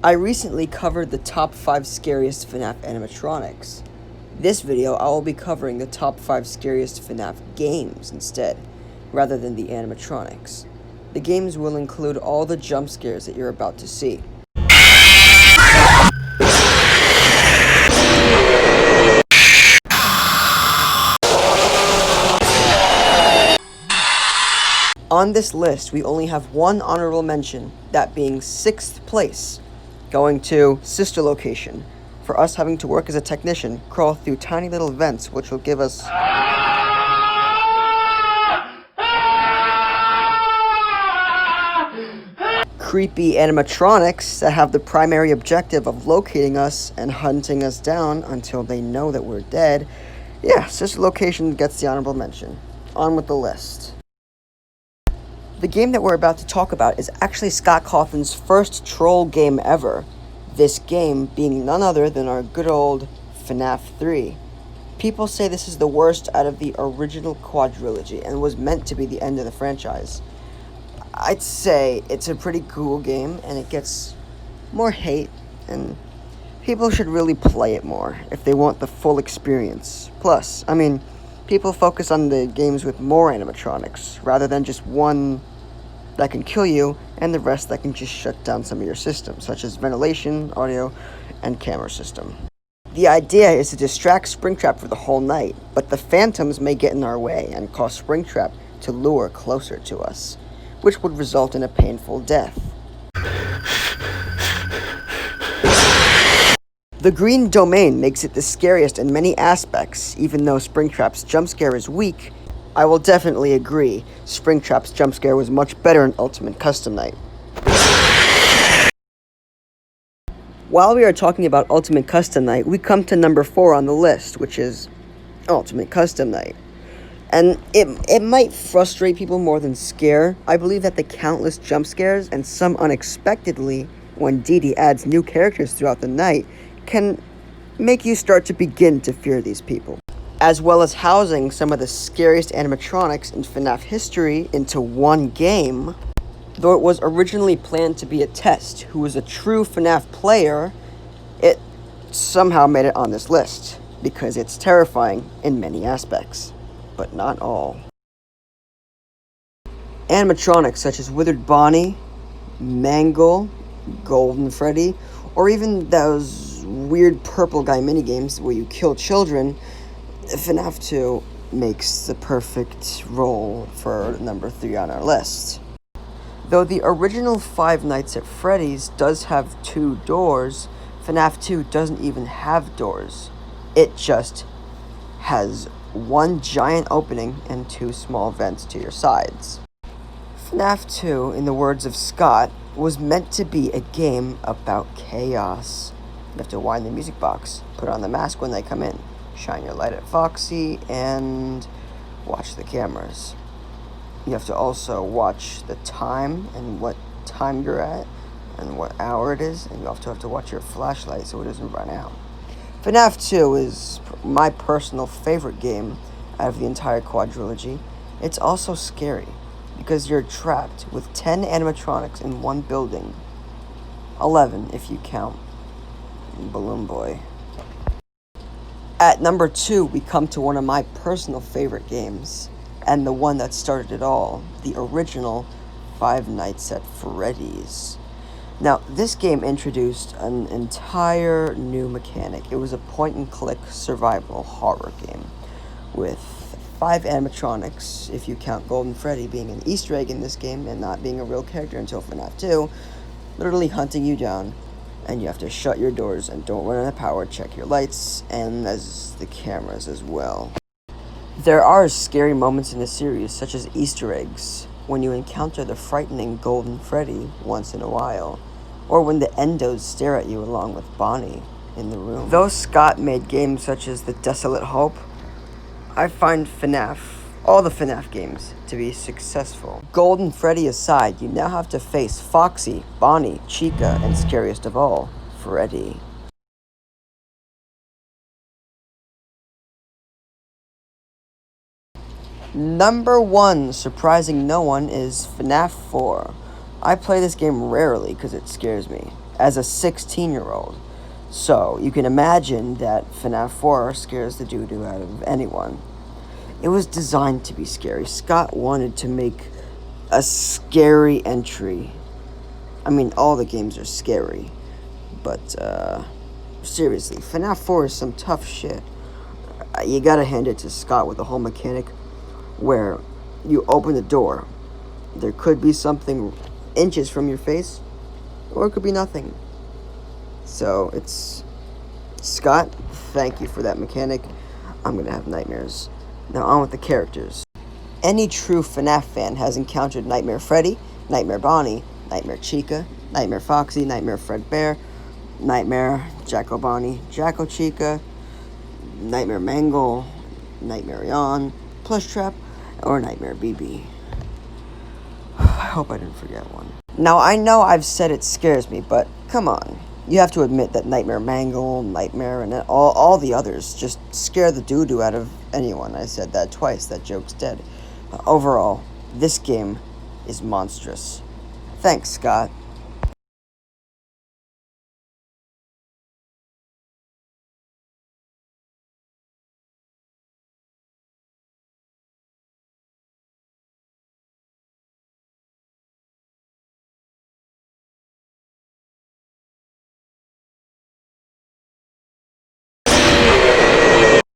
I recently covered the top 5 scariest FNaF animatronics. This video, I will be covering the top 5 scariest FNaF games instead, rather than the animatronics. The games will include all the jump scares that you're about to see. On this list, we only have one honorable mention, that being 6th place, going to Sister Location, for us having to work as a technician, crawl through tiny little vents, which will give us creepy animatronics that have the primary objective of locating us and hunting us down until they know that we're dead. Yeah, Sister Location gets the honorable mention. On with the list. The game that we're about to talk about is actually Scott Cawthon's first troll game ever. This game being none other than our good old FNaF 3. People say this is the worst out of the original quadrilogy and was meant to be the end of the franchise. I'd say it's a pretty cool game and it gets more hate, and people should really play it more if they want the full experience. Plus, people focus on the games with more animatronics rather than just one that can kill you and the rest that can just shut down some of your systems, such as ventilation, audio, and camera system. The idea is to distract Springtrap for the whole night, but the phantoms may get in our way and cause Springtrap to lure closer to us, which would result in a painful death. The green domain makes it the scariest in many aspects. Even though Springtrap's jump scare is weak, I will definitely agree Springtrap's jump scare was much better in Ultimate Custom Night. While we are talking about Ultimate Custom Night, we come to number 4 on the list, which is Ultimate Custom Night. And it might frustrate people more than scare. I believe that the countless jump scares, and some unexpectedly, when Dee Dee adds new characters throughout the night, can make you start to begin to fear these people. As well as housing some of the scariest animatronics in FNaF history into one game. Though it was originally planned to be a test who was a true FNaF player, it somehow made it on this list, because it's terrifying in many aspects, but not all. Animatronics such as Withered Bonnie, Mangle, Golden Freddy, or even those weird purple guy minigames where you kill children, FNaF 2 makes the perfect role for number 3 on our list. Though the original Five Nights at Freddy's does have 2 doors, FNaF 2 doesn't even have doors. It just has one giant opening and 2 small vents to your sides. FNaF 2, in the words of Scott, was meant to be a game about chaos. You have to wind the music box, put on the mask when they come in, shine your light at Foxy, and watch the cameras. You have to also watch the time and what time you're at and what hour it is, and you also have to watch your flashlight so it doesn't run out. FNaF 2 is my personal favorite game out of the entire quadrilogy. It's also scary, because you're trapped with 10 animatronics in one building. 11 if you count Balloon Boy. At number 2, we come to one of my personal favorite games, and the one that started it all, the original Five Nights at Freddy's. Now, this game introduced an entire new mechanic. It was a point-and-click survival horror game with 5 animatronics, if you count Golden Freddy being an Easter egg in this game and not being a real character until FNaF 2, literally hunting you down, and you have to shut your doors and don't run out of power, check your lights, and as the cameras as well. There are scary moments in the series, such as Easter eggs, when you encounter the frightening Golden Freddy once in a while, or when the Endos stare at you along with Bonnie in the room. Though Scott made games such as The Desolate Hope, I find all the FNaF games, to be successful. Golden Freddy aside, you now have to face Foxy, Bonnie, Chica, and scariest of all, Freddy. Number 1, surprising no one, is FNaF 4. I play this game rarely because it scares me. as a 16-year-old. So you can imagine that FNaF 4 scares the doo-doo out of anyone. It was designed to be scary. Scott wanted to make a scary entry. I mean, all the games are scary, but seriously, FNaF 4 is some tough shit. You gotta hand it to Scott with the whole mechanic where you open the door. There could be something inches from your face, or it could be nothing. So it's Scott, thank you for that mechanic. I'm gonna have nightmares. Now on with the characters. Any true FNaF fan has encountered Nightmare Freddy, Nightmare Bonnie, Nightmare Chica, Nightmare Foxy, Nightmare Fredbear, Nightmare Jacko Bonnie, Jacko Chica, Nightmare Mangle, Nightmare Yawn, Plush Trap, or Nightmare BB. I hope I didn't forget one. Now, I know I've said it scares me, but come on. You have to admit that Nightmare Mangle, Nightmare, and all the others just scare the doo-doo out of anyone. I said that twice. That joke's dead. Overall, this game is monstrous. Thanks, Scott.